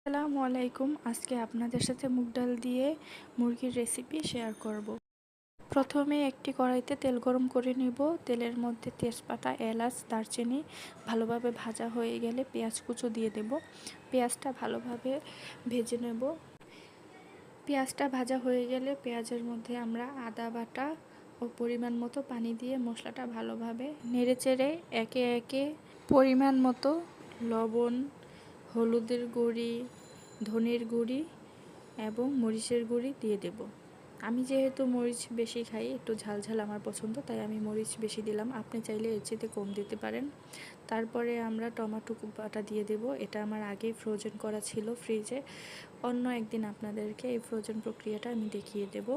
আসসালামু আলাইকুম। আজকে আপনাদের সাথে মুগ ডাল দিয়ে মুরগির রেসিপি শেয়ার করব। প্রথমে একটি কড়াইতে তেল গরম করে নিব। তেলের মধ্যে তেজপাতা, এলাচ, দারচিনি ভালোভাবে ভাজা হয়ে গেলে পেঁয়াজ কুচো দিয়ে দেব। পেঁয়াজটা ভালোভাবে ভেজে নেব। পেঁয়াজটা ভাজা হয়ে গেলে পেঁয়াজের মধ্যে আমরা আদা বাটা ও পরিমাণ মতো পানি দিয়ে মশলাটা ভালোভাবে নেড়েচেড়ে একে একে পরিমাণ মতো লবণ, হলুদের গুঁড়ি, ধনের গুঁড়ি এবং মরিচের গুঁড়ি দিয়ে দেব। আমি যেহেতু মরিচ বেশি খাই, একটু ঝাল ঝাল আমার পছন্দ, তাই আমি মরিচ বেশি দিলাম। আপনি চাইলে এর চেয়ে কম দিতে পারেন। তারপরে আমরা টমেটো বাটা দিয়ে দেব। এটা আমার আগেই ফ্রোজেন করা ছিল ফ্রিজে। অন্য একদিন আপনাদেরকে এই ফ্রোজেন প্রক্রিয়াটা আমি দেখিয়ে দেব।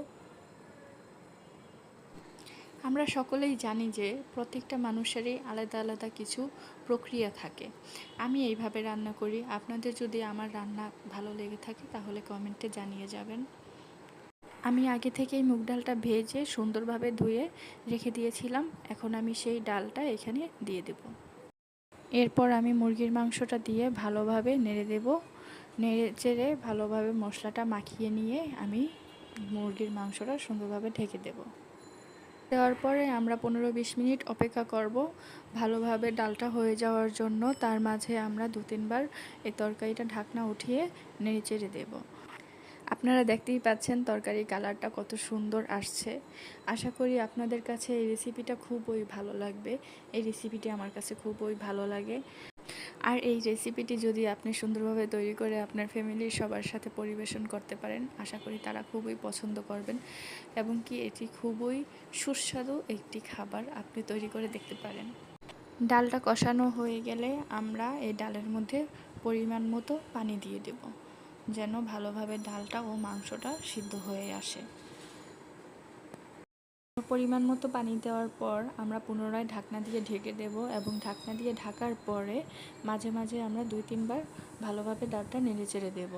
আমরা সকলেই জানি যে প্রত্যেকটা মানুষেরই আলাদা আলাদা কিছু প্রক্রিয়া থাকে। আমি এইভাবে রান্না করি। আপনাদের যদি আমার রান্না ভালো লেগে থাকে তাহলে কমেন্টে জানিয়ে যাবেন। আমি আগে থেকেই মুগ ডালটা ভেজে সুন্দরভাবে ধুয়ে রেখে দিয়েছিলাম। এখন আমি সেই ডালটা এখানে দিয়ে দেব। এরপর আমি মুরগির মাংসটা দিয়ে ভালোভাবে নেড়ে দেব। নেড়ে চেড়ে ভালোভাবে মশলাটা মাখিয়ে নিয়ে আমি মুরগির মাংসটা সুন্দরভাবে ঢেকে দেব। দেওয়ার পরে আমরা 15-20 মিনিট অপেক্ষা করব ভালোভাবে ডালটা হয়ে যাওয়ার জন্য। তার মাঝে আমরা 2-3 বার এই তরকারিটা ঢাকনা উঠিয়ে নেড়েচেড়ে দেব। আপনারা দেখতেই পাচ্ছেন তরকারির কালারটা কত সুন্দর আসছে। আশা করি আপনাদের কাছে এই রেসিপিটা খুবই ভালো লাগবে। এই রেসিপিটি আমার কাছে খুবই ভালো লাগে। আর এই রেসিপিটি যদি আপনি সুন্দরভাবে তৈরি করে আপনার ফ্যামিলির সবার সাথে পরিবেশন করতে পারেন, আশা করি তারা খুবই পছন্দ করবেন এবং কি এটি খুবই সুস্বাদু একটি খাবার আপনি তৈরি করে দেখতে পারেন। ডালটা কষানো হয়ে গেলে আমরা এই ডালের মধ্যে পরিমাণ মতো পানি দিয়ে দেব, যেন ভালোভাবে ডালটা ও মাংসটা সিদ্ধ হয়ে আসে। পরিমাণ মতো পানি দেওয়ার পর আমরা পুনরায় ঢাকনা দিয়ে ঢেকে দেব এবং ঢাকনা দিয়ে ঢাকার পরে মাঝে মাঝে আমরা 2-3 বার ভালোভাবে ডালটা নেড়েচেড়ে দেব।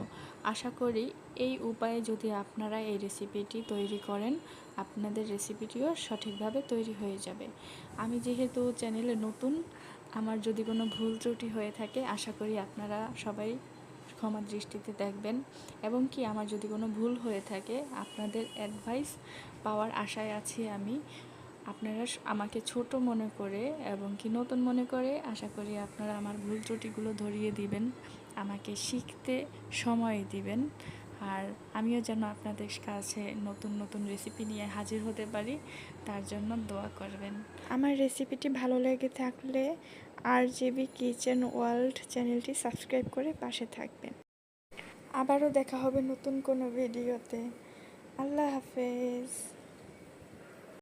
আশা করি এই উপায়ে যদি আপনারা এই রেসিপিটি তৈরি করেন, আপনাদের রেসিপিটিও সঠিকভাবে তৈরি হয়ে যাবে। আমি যেহেতু চ্যানেলে নতুন, আমার যদি কোনো ভুল ত্রুটি হয়ে থাকে আশা করি আপনারা সবাই ক্ষমা দৃষ্টিতে দেখবেন এবং কি আমার যদি কোনো ভুল হয়ে থাকে আপনাদের অ্যাডভাইস পাওয়ার আশায় আছি আমি। আপনারা আমাকে ছোট মনে করে এবং কি নতুন মনে করে আশা করি আপনারা আমার ভুল ত্রুটিগুলো ধরিয়ে দিবেন, আমাকে শিখতে সময় দিবেন। আর আমিও যেন আপনাদের কাছে নতুন নতুন রেসিপি নিয়ে হাজির হতে পারি, তার জন্য দোয়া করবেন। আমার রেসিপিটি ভালো লেগে থাকলে RJB কিচেন ওয়ার্ল্ড চ্যানেলটি সাবস্ক্রাইব করে পাশে থাকবেন। আবারও দেখা হবে নতুন কোনো ভিডিওতে। আল্লাহ হাফেজ।